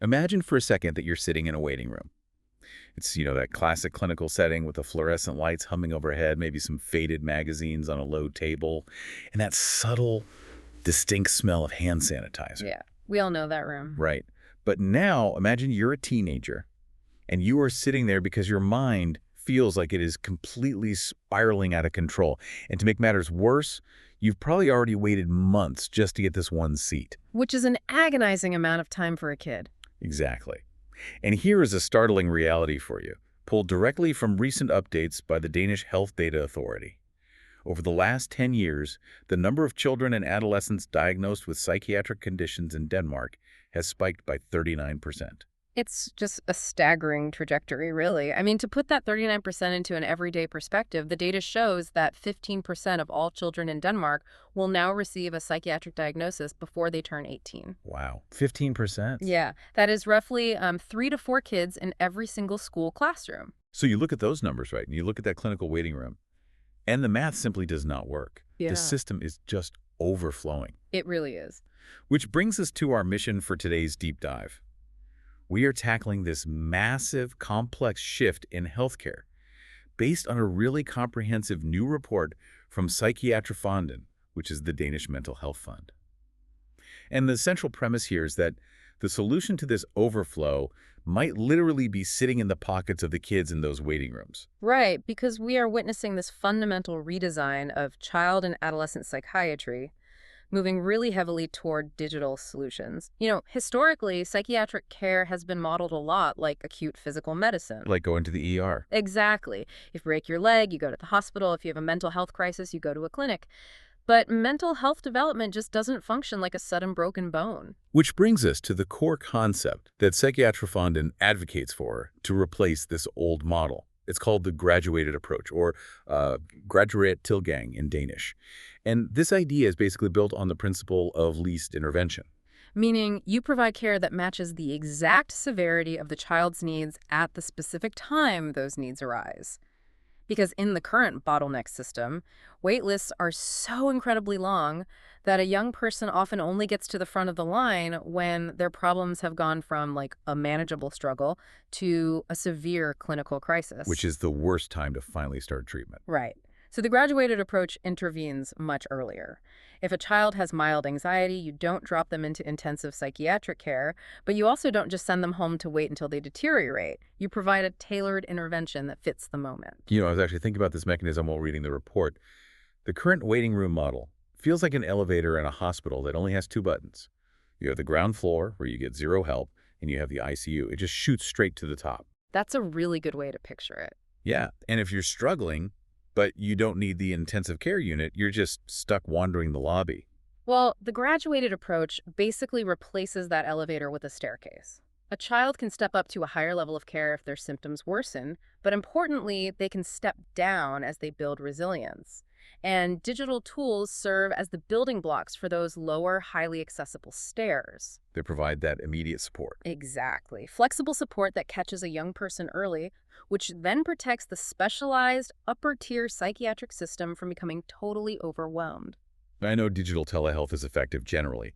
Imagine for a second that you're sitting in a waiting room. It's, that classic clinical setting with the fluorescent lights humming overhead, maybe some faded magazines on a low table, and that subtle, distinct smell of hand sanitizer. Yeah, we all know that room. Right. But now imagine you're a teenager and you are sitting there because your mind feels like it is completely spiraling out of control. And to make matters worse, you've probably already waited months just to get this one seat. Which is an agonizing amount of time for a kid. Exactly. And here is a startling reality for you, pulled directly from recent updates by the Danish Health Data Authority. Over the last 10 years, the number of children and adolescents diagnosed with psychiatric conditions in Denmark has spiked by 39%. It's just a staggering trajectory, really. I mean, to put that 39% into an everyday perspective, the data shows that 15% of all children in Denmark will now receive a psychiatric diagnosis before they turn 18. Wow, 15%? Yeah, that is roughly 3 to 4 kids in every single school classroom. So you look at those numbers, right, and you look at that clinical waiting room, and the math simply does not work. Yeah. The system is just overflowing. It really is. Which brings us to our mission for today's deep dive. We are tackling this massive, complex shift in healthcare based on a really comprehensive new report from Psykiatrifonden, which is the Danish mental health fund. And the central premise here is that the solution to this overflow might literally be sitting in the pockets of the kids in those waiting rooms. Right, because we are witnessing this fundamental redesign of child and adolescent psychiatry, moving really heavily toward digital solutions. Historically, psychiatric care has been modeled a lot like acute physical medicine. Like going to the ER. Exactly. If you break your leg, you go to the hospital. If you have a mental health crisis, you go to a clinic. But mental health development just doesn't function like a sudden broken bone. Which brings us to the core concept that Psykiatrifonden advocates for to replace this old model. It's called the graduated approach, or graduate tilgang in Danish. And this idea is basically built on the principle of least intervention. Meaning you provide care that matches the exact severity of the child's needs at the specific time those needs arise. Because in the current bottleneck system, wait lists are so incredibly long that a young person often only gets to the front of the line when their problems have gone from like a manageable struggle to a severe clinical crisis. Which is the worst time to finally start treatment. Right. So the graduated approach intervenes much earlier. If a child has mild anxiety, you don't drop them into intensive psychiatric care, but you also don't just send them home to wait until they deteriorate. You provide a tailored intervention that fits the moment. I was actually thinking about this mechanism while reading the report. The current waiting room model feels like an elevator in a hospital that only has 2 buttons. You have the ground floor, where you get 0 help, and you have the ICU. It just shoots straight to the top. That's a really good way to picture it. Yeah, and if you're struggling, but you don't need the intensive care unit, you're just stuck wandering the lobby. Well, the graduated approach basically replaces that elevator with a staircase. A child can step up to a higher level of care if their symptoms worsen, but importantly, they can step down as they build resilience. And digital tools serve as the building blocks for those lower, highly accessible stairs. They provide that immediate support. Exactly. Flexible support that catches a young person early, which then protects the specialized, upper-tier psychiatric system from becoming totally overwhelmed. I know digital telehealth is effective generally,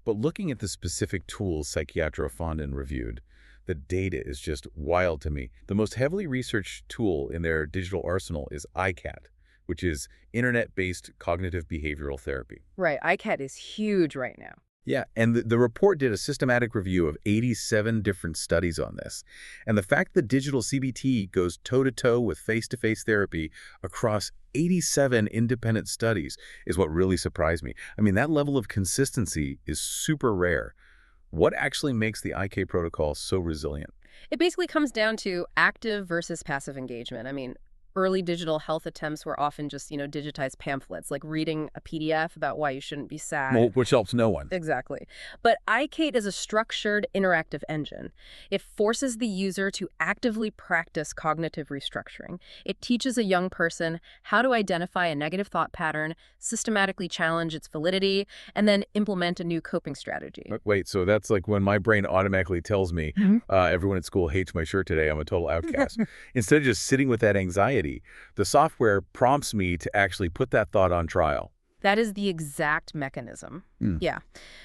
but looking at the specific tools Psykiatrifonden reviewed, the data is just wild to me. The most heavily researched tool in their digital arsenal is ICAT, which is internet-based cognitive behavioral therapy. Right. ICAT is huge right now. Yeah, and the report did a systematic review of 87 different studies on this. And the fact that digital CBT goes toe-to-toe with face-to-face therapy across 87 independent studies is what really surprised me. I mean, that level of consistency is super rare. What actually makes the IK protocol so resilient? It basically comes down to active versus passive engagement. I mean, early digital health attempts were often just, digitized pamphlets, like reading a PDF about why you shouldn't be sad. Well, which helps no one. Exactly. But iCate is a structured, interactive engine. It forces the user to actively practice cognitive restructuring. It teaches a young person how to identify a negative thought pattern, systematically challenge its validity, and then implement a new coping strategy. Wait, so that's like when my brain automatically tells me, everyone at school hates my shirt today, I'm a total outcast. Instead of just sitting with that anxiety, the software prompts me to actually put that thought on trial. That is the exact mechanism. Hmm. Yeah.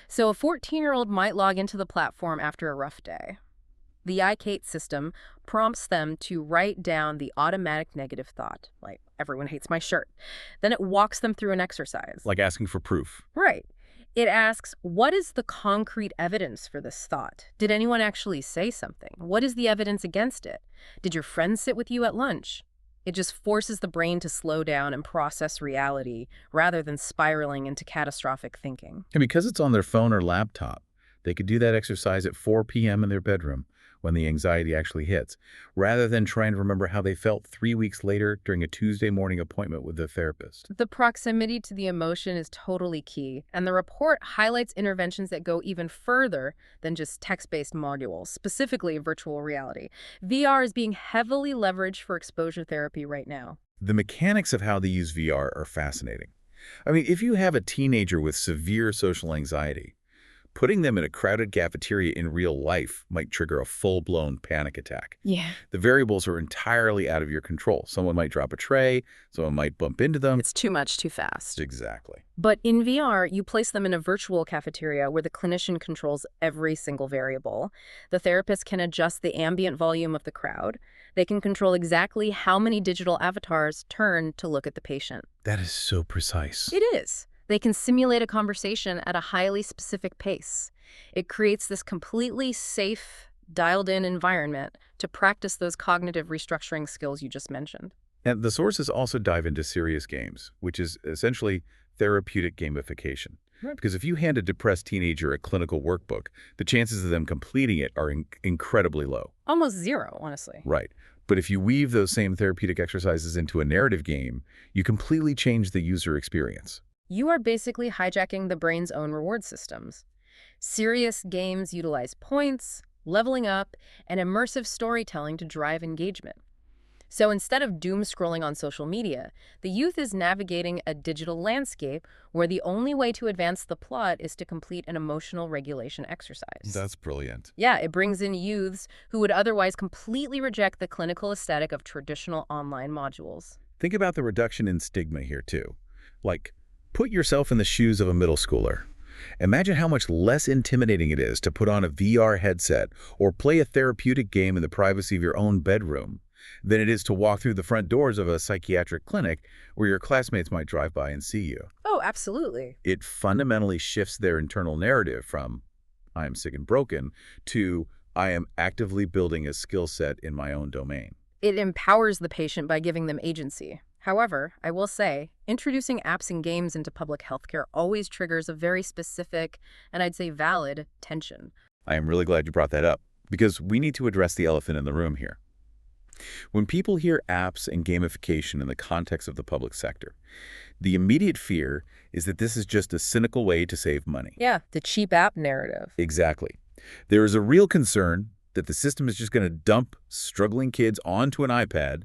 So a 14-year-old might log into the platform after a rough day. The iKate system prompts them to write down the automatic negative thought, like, everyone hates my shirt. Then it walks them through an exercise. Like asking for proof. Right. It asks, what is the concrete evidence for this thought? Did anyone actually say something? What is the evidence against it? Did your friend sit with you at lunch? It just forces the brain to slow down and process reality rather than spiraling into catastrophic thinking. And because it's on their phone or laptop, they could do that exercise at 4 p.m. in their bedroom when the anxiety actually hits, rather than trying to remember how they felt 3 weeks later during a Tuesday morning appointment with their therapist. The proximity to the emotion is totally key, and the report highlights interventions that go even further than just text-based modules, specifically virtual reality. VR is being heavily leveraged for exposure therapy right now. The mechanics of how they use VR are fascinating. I mean, if you have a teenager with severe social anxiety, putting them in a crowded cafeteria in real life might trigger a full-blown panic attack. Yeah. The variables are entirely out of your control. Someone might drop a tray, someone might bump into them. It's too much too fast. Exactly. But in VR, you place them in a virtual cafeteria where the clinician controls every single variable. The therapist can adjust the ambient volume of the crowd. They can control exactly how many digital avatars turn to look at the patient. That is so precise. It is. They can simulate a conversation at a highly specific pace. It creates this completely safe, dialed-in environment to practice those cognitive restructuring skills you just mentioned. And the sources also dive into serious games, which is essentially therapeutic gamification. Right. Because if you hand a depressed teenager a clinical workbook, the chances of them completing it are incredibly low. Almost zero, honestly. Right. But if you weave those same therapeutic exercises into a narrative game, you completely change the user experience. You are basically hijacking the brain's own reward systems. Serious games utilize points, leveling up, and immersive storytelling to drive engagement. So instead of doom scrolling on social media, the youth is navigating a digital landscape where the only way to advance the plot is to complete an emotional regulation exercise. That's brilliant. Yeah, it brings in youths who would otherwise completely reject the clinical aesthetic of traditional online modules. Think about the reduction in stigma here, too. Like, put yourself in the shoes of a middle schooler. Imagine how much less intimidating it is to put on a VR headset or play a therapeutic game in the privacy of your own bedroom than it is to walk through the front doors of a psychiatric clinic where your classmates might drive by and see you. Oh, absolutely. It fundamentally shifts their internal narrative from, I am sick and broken, to, I am actively building a skill set in my own domain. It empowers the patient by giving them agency. However, I will say, introducing apps and games into public healthcare always triggers a very specific, and I'd say valid, tension. I am really glad you brought that up, because we need to address the elephant in the room here. When people hear apps and gamification in the context of the public sector, the immediate fear is that this is just a cynical way to save money. Yeah, the cheap app narrative. Exactly. There is a real concern that the system is just going to dump struggling kids onto an iPad,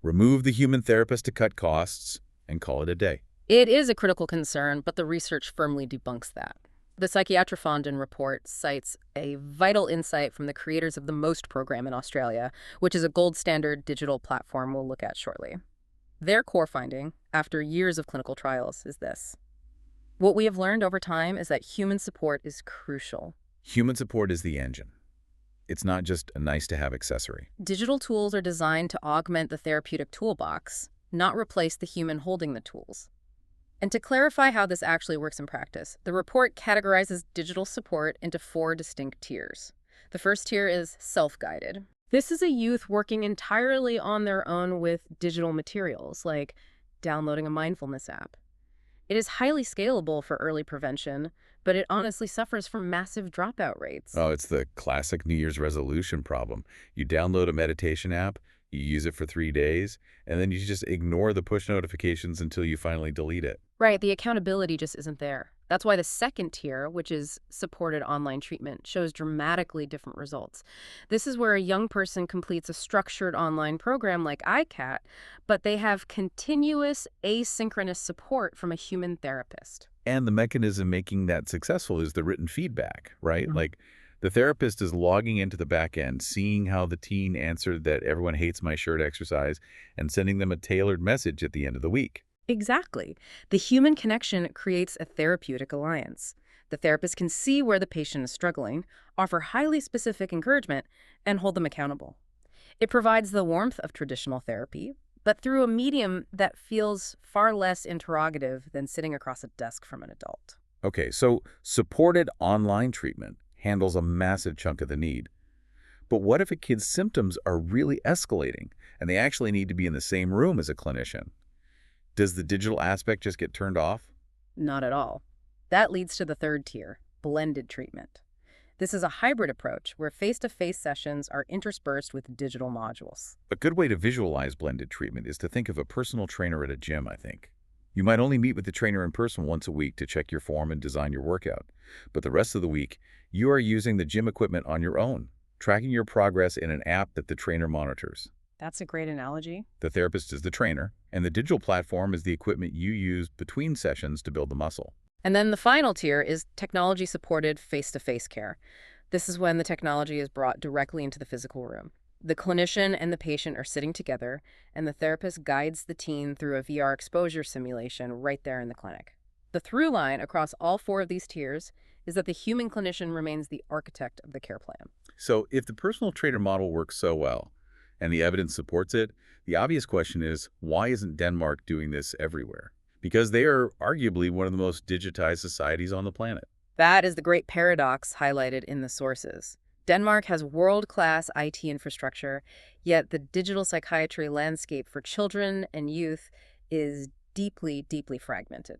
remove the human therapist to cut costs, and call it a day. It is a critical concern, but the research firmly debunks that. The Psychiatrifonden report cites a vital insight from the creators of the MOST program in Australia, which is a gold standard digital platform we'll look at shortly. Their core finding, after years of clinical trials, is this. What we have learned over time is that human support is crucial. Human support is the engine. It's not just a nice-to-have accessory. Digital tools are designed to augment the therapeutic toolbox, not replace the human holding the tools. And to clarify how this actually works in practice, the report categorizes digital support into 4 distinct tiers. The first tier is self-guided. This is a youth working entirely on their own with digital materials, like downloading a mindfulness app. It is highly scalable for early prevention, but it honestly suffers from massive dropout rates. Oh, it's the classic New Year's resolution problem. You download a meditation app, you use it for 3 days, and then you just ignore the push notifications until you finally delete it. Right, the accountability just isn't there. That's why the second tier, which is supported online treatment, shows dramatically different results. This is where a young person completes a structured online program like iCat, but they have continuous asynchronous support from a human therapist. And the mechanism making that successful is the written feedback, right? Like, the therapist is logging into the back end, seeing how the teen answered that everyone hates my shirt exercise, and sending them a tailored message at the end of the week. Exactly. The human connection creates a therapeutic alliance. The therapist can see where the patient is struggling, offer highly specific encouragement, and hold them accountable. It provides the warmth of traditional therapy, but through a medium that feels far less interrogative than sitting across a desk from an adult. Okay, so supported online treatment handles a massive chunk of the need. But what if a kid's symptoms are really escalating and they actually need to be in the same room as a clinician? Does the digital aspect just get turned off? Not at all. That leads to the third tier, blended treatment. This is a hybrid approach where face-to-face sessions are interspersed with digital modules. A good way to visualize blended treatment is to think of a personal trainer at a gym, I think. You might only meet with the trainer in person once a week to check your form and design your workout. But the rest of the week, you are using the gym equipment on your own, tracking your progress in an app that the trainer monitors. That's a great analogy. The therapist is the trainer, and the digital platform is the equipment you use between sessions to build the muscle. And then the final tier is technology-supported face-to-face care. This is when the technology is brought directly into the physical room. The clinician and the patient are sitting together, and the therapist guides the teen through a VR exposure simulation right there in the clinic. The through line across all four of these tiers is that the human clinician remains the architect of the care plan. So if the personal trainer model works so well, and the evidence supports it, the obvious question is, why isn't Denmark doing this everywhere? Because they are arguably one of the most digitized societies on the planet. That is the great paradox highlighted in the sources. Denmark has world-class IT infrastructure, yet the digital psychiatry landscape for children and youth is deeply, deeply fragmented.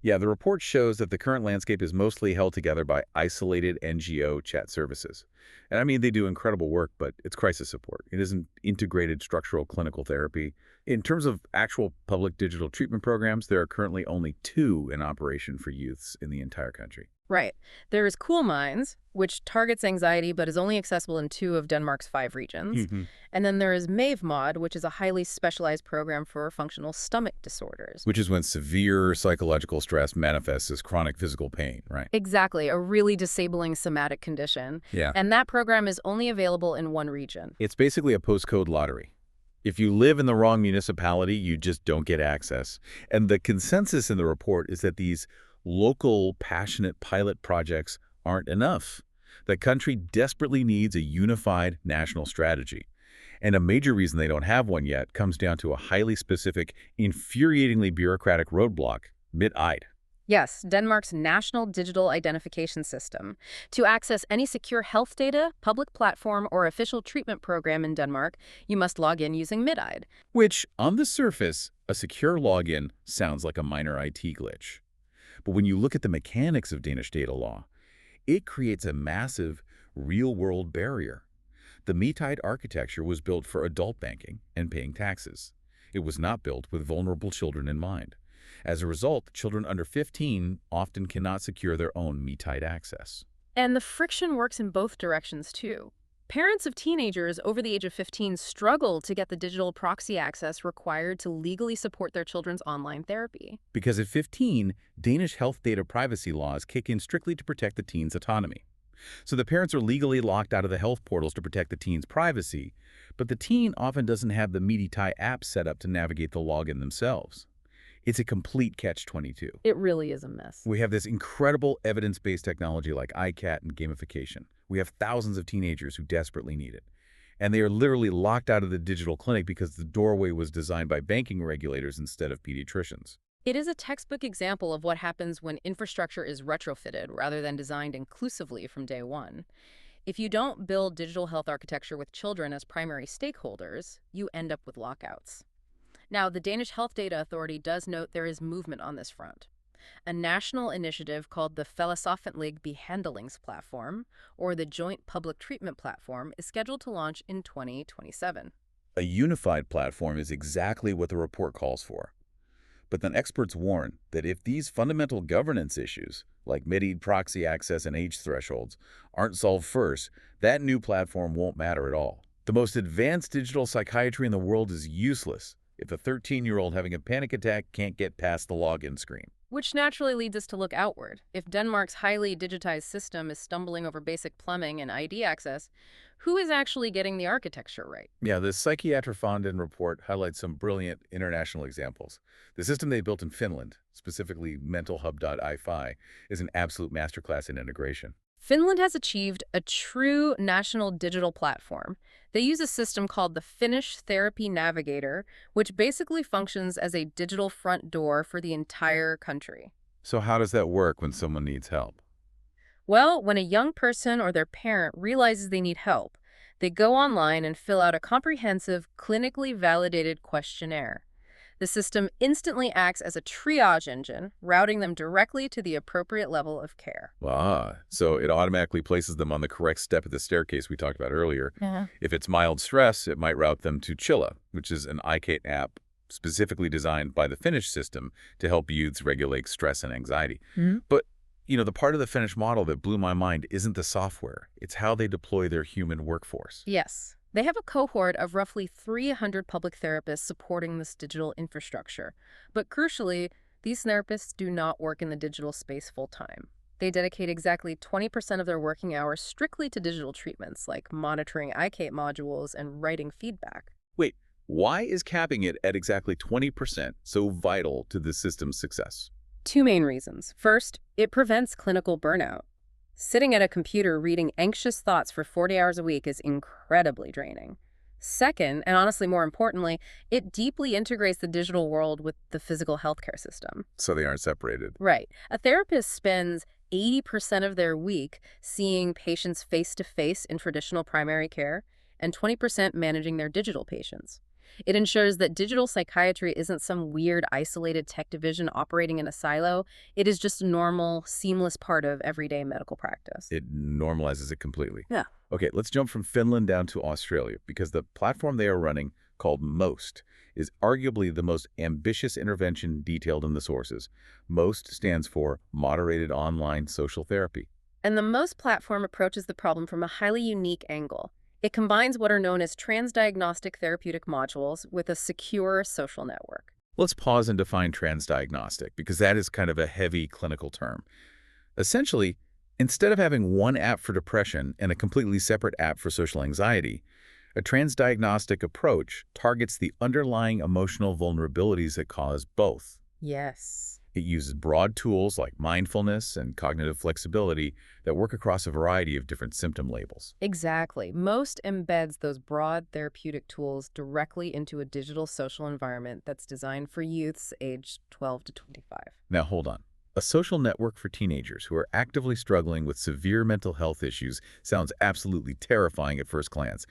Yeah, the report shows that the current landscape is mostly held together by isolated NGO chat services. And I mean, they do incredible work, but it's crisis support. It isn't integrated structural clinical therapy. In terms of actual public digital treatment programs, there are currently only 2 in operation for youths in the entire country. Right. There is Cool Minds, which targets anxiety but is only accessible in 2 of Denmark's 5 regions. And then there is MAVEMOD, which is a highly specialized program for functional stomach disorders. Which is when severe psychological stress manifests as chronic physical pain, right? Exactly, a really disabling somatic condition. Yeah. And that program is only available in 1 region. It's basically a postcode lottery. If you live in the wrong municipality, you just don't get access. And the consensus in the report is that these local, passionate pilot projects aren't enough. The country desperately needs a unified national strategy. And a major reason they don't have one yet comes down to a highly specific, infuriatingly bureaucratic roadblock, MitID. Yes, Denmark's National Digital Identification System. To access any secure health data, public platform, or official treatment program in Denmark, you must log in using MitID. Which, on the surface, a secure login sounds like a minor IT glitch. But when you look at the mechanics of Danish data law, it creates a massive, real-world barrier. The MitID architecture was built for adult banking and paying taxes. It was not built with vulnerable children in mind. As a result, children under 15 often cannot secure their own MitID access. And the friction works in both directions, too. Parents of teenagers over the age of 15 struggle to get the digital proxy access required to legally support their children's online therapy. Because at 15, Danish health data privacy laws kick in strictly to protect the teen's autonomy. So the parents are legally locked out of the health portals to protect the teen's privacy, but the teen often doesn't have the MitID app set up to navigate the login themselves. It's a complete catch-22. It really is a mess. We have this incredible evidence-based technology like iCat and gamification. We have thousands of teenagers who desperately need it. And they are literally locked out of the digital clinic because the doorway was designed by banking regulators instead of pediatricians. It is a textbook example of what happens when infrastructure is retrofitted rather than designed inclusively from day one. If you don't build digital health architecture with children as primary stakeholders, you end up with lockouts. Now, the Danish Health Data Authority does note there is movement on this front. A national initiative called the Fællesoffentlige Behandlingsplatform, or the Joint Public Treatment Platform, is scheduled to launch in 2027. A unified platform is exactly what the report calls for. But then experts warn that if these fundamental governance issues, like MitID proxy access and age thresholds, aren't solved first, that new platform won't matter at all. The most advanced digital psychiatry in the world is useless if a 13-year-old having a panic attack can't get past the login screen. Which naturally leads us to look outward. If Denmark's highly digitized system is stumbling over basic plumbing and ID access, who is actually getting the architecture right? Yeah, the Psychiatrifonden report highlights some brilliant international examples. The system they built in Finland, specifically mentalhub.ifi, is an absolute masterclass in integration. Finland has achieved a true national digital platform. They use a system called the Finnish Therapy Navigator, which basically functions as a digital front door for the entire country. So how does that work when someone needs help? Well, when a young person or their parent realizes they need help, they go online and fill out a comprehensive, clinically validated questionnaire. The system instantly acts as a triage engine, routing them directly to the appropriate level of care. So it automatically places them on the correct step of the staircase we talked about earlier. Yeah. If it's mild stress, it might route them to Chilla, which is an iCate app specifically designed by the Finnish system to help youths regulate stress and anxiety. Hmm? But, the part of the Finnish model that blew my mind isn't the software. It's how they deploy their human workforce. Yes. They have a cohort of roughly 300 public therapists supporting this digital infrastructure. But crucially, these therapists do not work in the digital space full-time. They dedicate exactly 20% of their working hours strictly to digital treatments, like monitoring iCate modules and writing feedback. Wait, why is capping it at exactly 20% so vital to the system's success? Two main reasons. First, it prevents clinical burnout. Sitting at a computer reading anxious thoughts for 40 hours a week is incredibly draining. Second, and honestly more importantly, it deeply integrates the digital world with the physical healthcare system. So they aren't separated. Right. A therapist spends 80% of their week seeing patients face-to-face in traditional primary care and 20% managing their digital patients. It ensures that digital psychiatry isn't some weird, isolated tech division operating in a silo. It is just a normal, seamless part of everyday medical practice. It normalizes it completely. Yeah. Okay, let's jump from Finland down to Australia, because the platform they are running, called MOST, is arguably the most ambitious intervention detailed in the sources. MOST stands for Moderated Online Social Therapy. And the MOST platform approaches the problem from a highly unique angle. It combines what are known as transdiagnostic therapeutic modules with a secure social network. Let's pause and define transdiagnostic, because that is kind of a heavy clinical term. Essentially, instead of having one app for depression and a completely separate app for social anxiety, a transdiagnostic approach targets the underlying emotional vulnerabilities that cause both. Yes. It uses broad tools like mindfulness and cognitive flexibility that work across a variety of different symptom labels. Exactly. MOST embeds those broad therapeutic tools directly into a digital social environment that's designed for youths aged 12 to 25. Now, hold on. A social network for teenagers who are actively struggling with severe mental health issues sounds absolutely terrifying at first glance,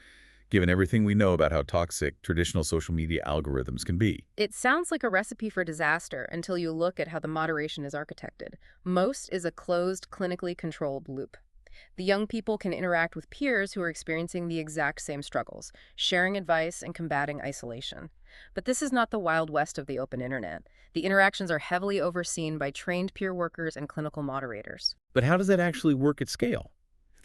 given everything we know about how toxic traditional social media algorithms can be. It sounds like a recipe for disaster until you look at how the moderation is architected. MOST is a closed, clinically controlled loop. The young people can interact with peers who are experiencing the exact same struggles, sharing advice and combating isolation. But this is not the Wild West of the open internet. The interactions are heavily overseen by trained peer workers and clinical moderators. But how does that actually work at scale?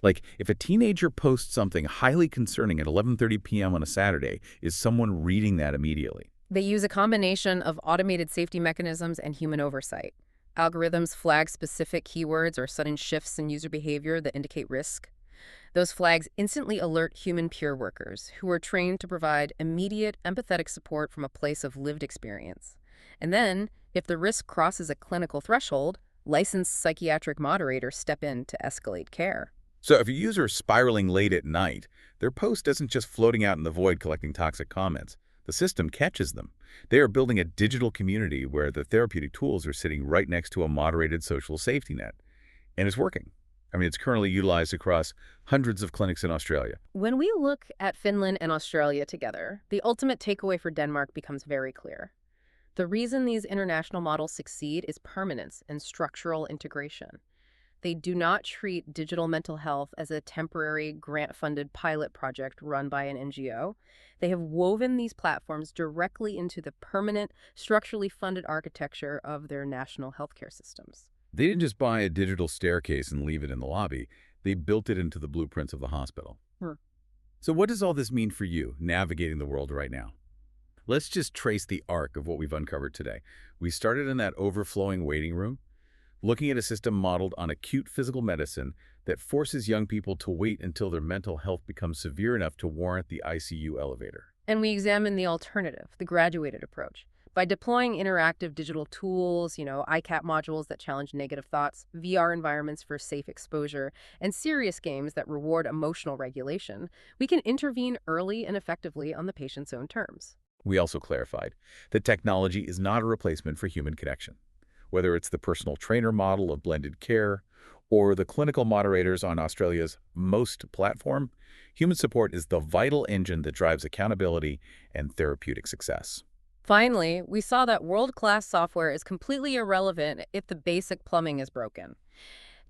Like, if a teenager posts something highly concerning at 11:30 p.m. on a Saturday, is someone reading that immediately? They use a combination of automated safety mechanisms and human oversight. Algorithms flag specific keywords or sudden shifts in user behavior that indicate risk. Those flags instantly alert human peer workers, who are trained to provide immediate, empathetic support from a place of lived experience. And then, if the risk crosses a clinical threshold, licensed psychiatric moderators step in to escalate care. So if a user is spiraling late at night, their post isn't just floating out in the void collecting toxic comments. The system catches them. They are building a digital community where the therapeutic tools are sitting right next to a moderated social safety net. And it's working. I mean, it's currently utilized across hundreds of clinics in Australia. When we look at Finland and Australia together, the ultimate takeaway for Denmark becomes very clear. The reason these international models succeed is permanence and structural integration. They do not treat digital mental health as a temporary grant-funded pilot project run by an NGO. They have woven these platforms directly into the permanent, structurally funded architecture of their national healthcare systems. They didn't just buy a digital staircase and leave it in the lobby. They built it into the blueprints of the hospital. Hmm. So what does all this mean for you navigating the world right now? Let's just trace the arc of what we've uncovered today. We started in that overflowing waiting room, looking at a system modeled on acute physical medicine that forces young people to wait until their mental health becomes severe enough to warrant the ICU elevator. And we examine the alternative, the graduated approach. By deploying interactive digital tools, ICAP modules that challenge negative thoughts, VR environments for safe exposure, and serious games that reward emotional regulation, we can intervene early and effectively on the patient's own terms. We also clarified that technology is not a replacement for human connection. Whether it's the personal trainer model of blended care or the clinical moderators on Australia's Most platform, human support is the vital engine that drives accountability and therapeutic success. Finally, we saw that world-class software is completely irrelevant if the basic plumbing is broken.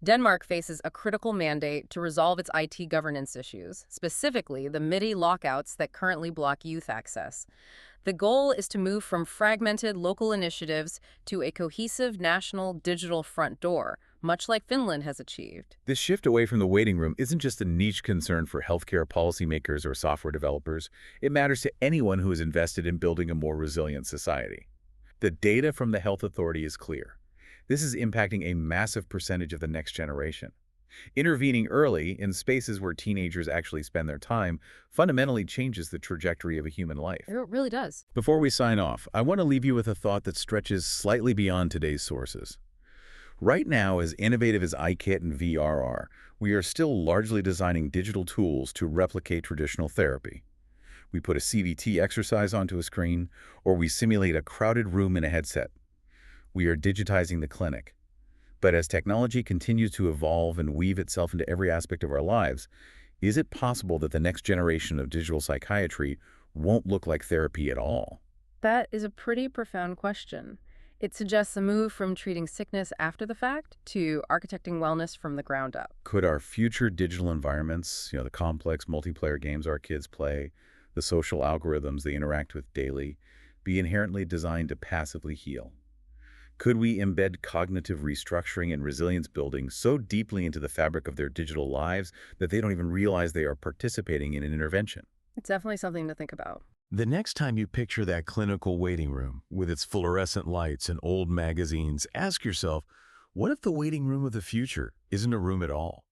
Denmark faces a critical mandate to resolve its IT governance issues, specifically the MIDI lockouts that currently block youth access. The goal is to move from fragmented local initiatives to a cohesive national digital front door, much like Finland has achieved. This shift away from the waiting room isn't just a niche concern for healthcare policymakers or software developers. It matters to anyone who is invested in building a more resilient society. The data from the health authority is clear. This is impacting a massive percentage of the next generation. Intervening early in spaces where teenagers actually spend their time fundamentally changes the trajectory of a human life. It really does. Before we sign off, I want to leave you with a thought that stretches slightly beyond today's sources. Right now, as innovative as iKit and VR are, we are still largely designing digital tools to replicate traditional therapy. We put a CBT exercise onto a screen, or we simulate a crowded room in a headset. We are digitizing the clinic. But as technology continues to evolve and weave itself into every aspect of our lives, is it possible that the next generation of digital psychiatry won't look like therapy at all? That is a pretty profound question. It suggests a move from treating sickness after the fact to architecting wellness from the ground up. Could our future digital environments, the complex multiplayer games our kids play, the social algorithms they interact with daily, be inherently designed to passively heal? Could we embed cognitive restructuring and resilience building so deeply into the fabric of their digital lives that they don't even realize they are participating in an intervention? It's definitely something to think about. The next time you picture that clinical waiting room with its fluorescent lights and old magazines, ask yourself, what if the waiting room of the future isn't a room at all?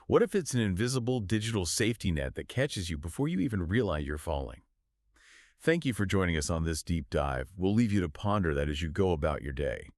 What if it's an invisible digital safety net that catches you before you even realize you're falling? Thank you for joining us on this deep dive. We'll leave you to ponder that as you go about your day.